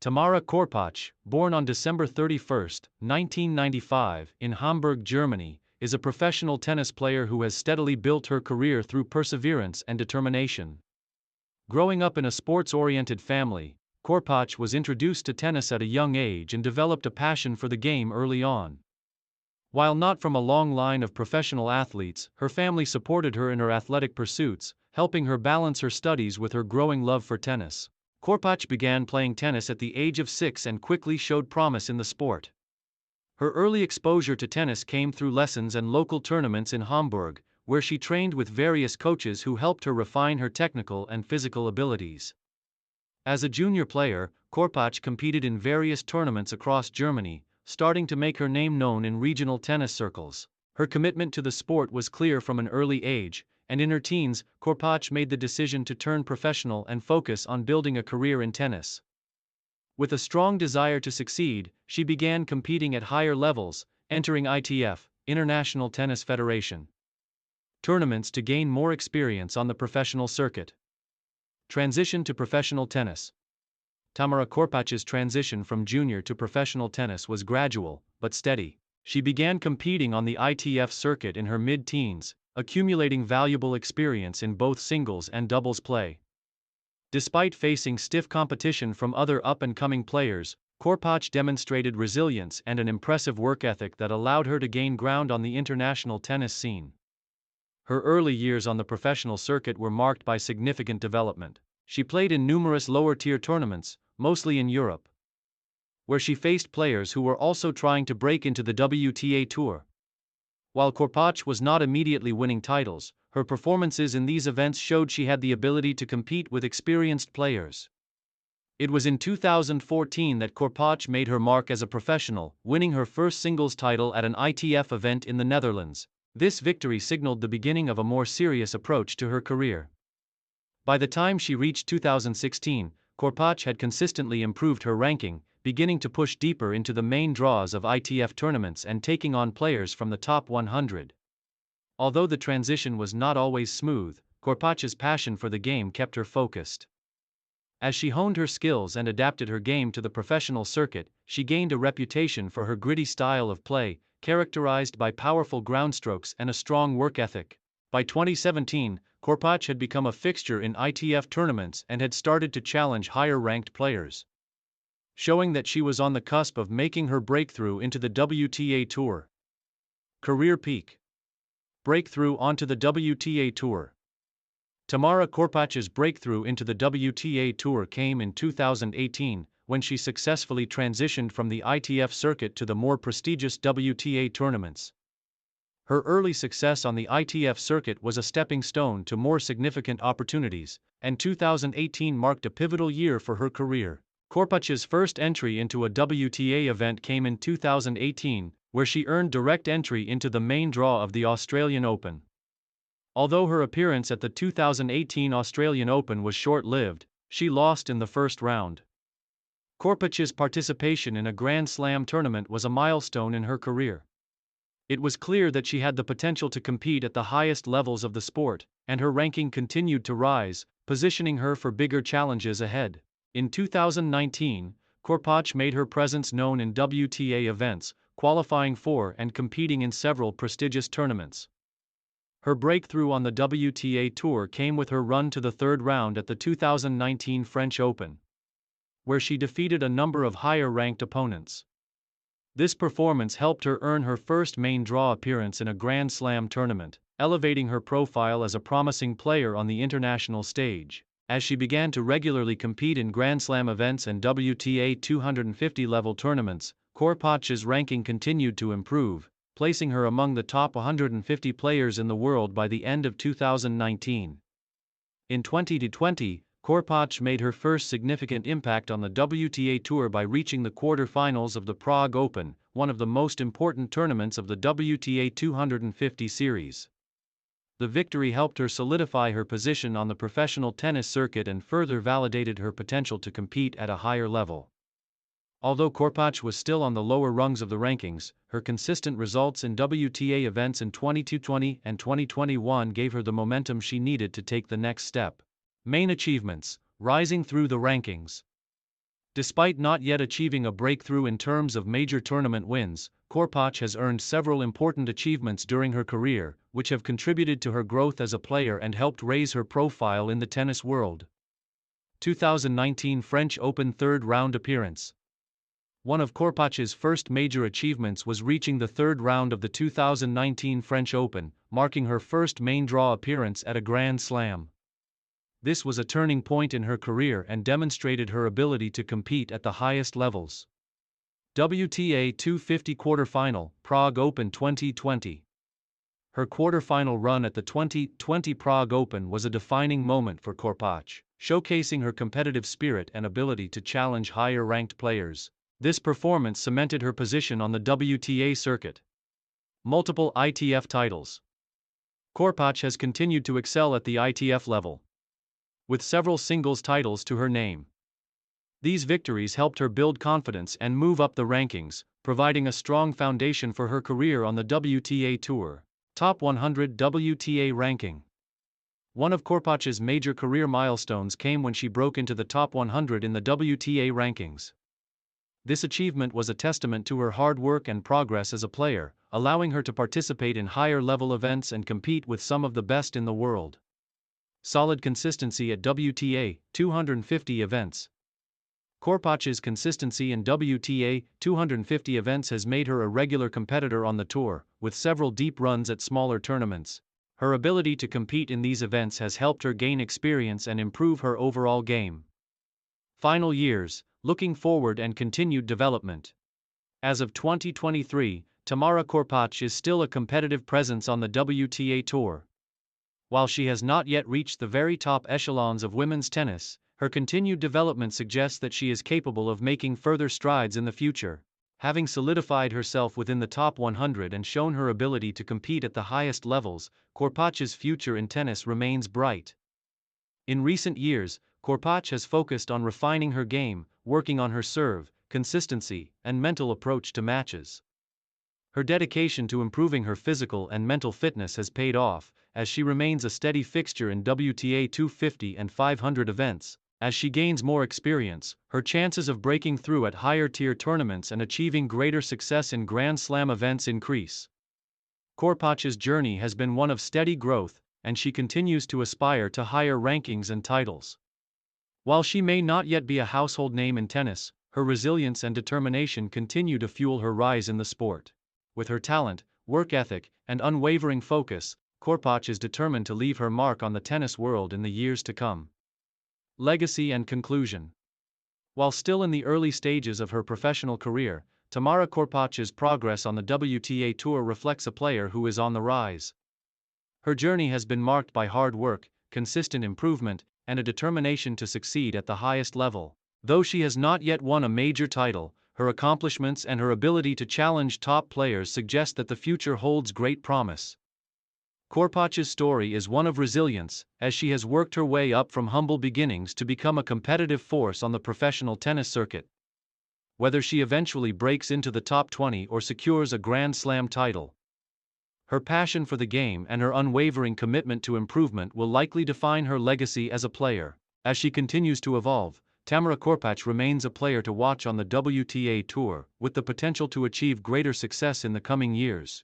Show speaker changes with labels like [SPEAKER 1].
[SPEAKER 1] Tamara Korpatsch, born on December 31, 1995, in Hamburg, Germany, is a professional tennis player who has steadily built her career through perseverance and determination. Growing up in a sports-oriented family, Korpatsch was introduced to tennis at a young age and developed a passion for the game early on. While not from a long line of professional athletes, her family supported her in her athletic pursuits, helping her balance her studies with her growing love for tennis. Korpatsch began playing tennis at the age of 6 and quickly showed promise in the sport. Her early exposure to tennis came through lessons and local tournaments in Hamburg, where she trained with various coaches who helped her refine her technical and physical abilities. As a junior player, Korpatsch competed in various tournaments across Germany, starting to make her name known in regional tennis circles. Her commitment to the sport was clear from an early age, and in her teens, Korpatsch made the decision to turn professional and focus on building a career in tennis. With a strong desire to succeed, she began competing at higher levels, entering ITF, International Tennis Federation, tournaments to gain more experience on the professional circuit. Transition to professional tennis. Tamara Korpatsch's transition from junior to professional tennis was gradual, but steady. She began competing on the ITF circuit in her mid-teens, accumulating valuable experience in both singles and doubles play. Despite facing stiff competition from other up-and-coming players, Korpatsch demonstrated resilience and an impressive work ethic that allowed her to gain ground on the international tennis scene. Her early years on the professional circuit were marked by significant development. She played in numerous lower-tier tournaments, mostly in Europe, where she faced players who were also trying to break into the WTA Tour. While Korpatsch was not immediately winning titles, her performances in these events showed she had the ability to compete with experienced players. It was in 2014 that Korpatsch made her mark as a professional, winning her first singles title at an ITF event in the Netherlands. This victory signaled the beginning of a more serious approach to her career. By the time she reached 2016, Korpatsch had consistently improved her ranking, beginning to push deeper into the main draws of ITF tournaments and taking on players from the top 100. Although the transition was not always smooth, Korpatsch's passion for the game kept her focused. As she honed her skills and adapted her game to the professional circuit, she gained a reputation for her gritty style of play, characterized by powerful groundstrokes and a strong work ethic. By 2017, Korpatsch had become a fixture in ITF tournaments and had started to challenge higher-ranked players, showing that she was on the cusp of making her breakthrough into the WTA Tour. Career peak. Breakthrough onto the WTA Tour. Tamara Korpatsch's breakthrough into the WTA Tour came in 2018, when she successfully transitioned from the ITF circuit to the more prestigious WTA tournaments. Her early success on the ITF circuit was a stepping stone to more significant opportunities, and 2018 marked a pivotal year for her career. Korpatsch's first entry into a WTA event came in 2018, where she earned direct entry into the main draw of the Australian Open. Although her appearance at the 2018 Australian Open was short-lived, she lost in the first round. Korpatsch's participation in a Grand Slam tournament was a milestone in her career. It was clear that she had the potential to compete at the highest levels of the sport, and her ranking continued to rise, positioning her for bigger challenges ahead. In 2019, Korpatsch made her presence known in WTA events, qualifying for and competing in several prestigious tournaments. Her breakthrough on the WTA Tour came with her run to the third round at the 2019 French Open, where she defeated a number of higher-ranked opponents. This performance helped her earn her first main draw appearance in a Grand Slam tournament, elevating her profile as a promising player on the international stage. As she began to regularly compete in Grand Slam events and WTA 250-level tournaments, Korpatsch's ranking continued to improve, placing her among the top 150 players in the world by the end of 2019. In 2020, Korpatsch made her first significant impact on the WTA Tour by reaching the quarter-finals of the Prague Open, one of the most important tournaments of the WTA 250 series. The victory helped her solidify her position on the professional tennis circuit and further validated her potential to compete at a higher level. Although Korpatsch was still on the lower rungs of the rankings, her consistent results in WTA events in 2020 and 2021 gave her the momentum she needed to take the next step. Main achievements: rising through the rankings. Despite not yet achieving a breakthrough in terms of major tournament wins, Korpatsch has earned several important achievements during her career, which have contributed to her growth as a player and helped raise her profile in the tennis world. 2019 French Open third round appearance. One of Korpatsch's first major achievements was reaching the third round of the 2019 French Open, marking her first main draw appearance at a Grand Slam. This was a turning point in her career and demonstrated her ability to compete at the highest levels. WTA 250 quarterfinal, Prague Open 2020. Her quarterfinal run at the 2020 Prague Open was a defining moment for Korpatsch, showcasing her competitive spirit and ability to challenge higher-ranked players. This performance cemented her position on the WTA circuit. Multiple ITF titles. Korpatsch has continued to excel at the ITF level, with several singles titles to her name. These victories helped her build confidence and move up the rankings, providing a strong foundation for her career on the WTA Tour. Top 100 WTA ranking. One of Korpatsch's major career milestones came when she broke into the top 100 in the WTA rankings. This achievement was a testament to her hard work and progress as a player, allowing her to participate in higher-level events and compete with some of the best in the world. Solid consistency at WTA 250 events. Korpatsch's consistency in WTA 250 events has made her a regular competitor on the tour, with several deep runs at smaller tournaments. Her ability to compete in these events has helped her gain experience and improve her overall game. Final years, looking forward and continued development. As of 2023, Tamara Korpatsch is still a competitive presence on the WTA Tour. While she has not yet reached the very top echelons of women's tennis, her continued development suggests that she is capable of making further strides in the future. Having solidified herself within the top 100 and shown her ability to compete at the highest levels, Korpatsch's future in tennis remains bright. In recent years, Korpatsch has focused on refining her game, working on her serve, consistency, and mental approach to matches. Her dedication to improving her physical and mental fitness has paid off, as she remains a steady fixture in WTA 250 and 500 events. As she gains more experience, her chances of breaking through at higher-tier tournaments and achieving greater success in Grand Slam events increase. Korpatsch's journey has been one of steady growth, and she continues to aspire to higher rankings and titles. While she may not yet be a household name in tennis, her resilience and determination continue to fuel her rise in the sport. With her talent, work ethic, and unwavering focus, Korpatsch is determined to leave her mark on the tennis world in the years to come. Legacy and conclusion. While still in the early stages of her professional career, Tamara Korpatsch's progress on the WTA Tour reflects a player who is on the rise. Her journey has been marked by hard work, consistent improvement, and a determination to succeed at the highest level. Though she has not yet won a major title, her accomplishments and her ability to challenge top players suggest that the future holds great promise. Korpatsch's story is one of resilience, as she has worked her way up from humble beginnings to become a competitive force on the professional tennis circuit. Whether she eventually breaks into the top 20 or secures a Grand Slam title, her passion for the game and her unwavering commitment to improvement will likely define her legacy as a player. As she continues to evolve, Tamara Korpatsch remains a player to watch on the WTA Tour, with the potential to achieve greater success in the coming years.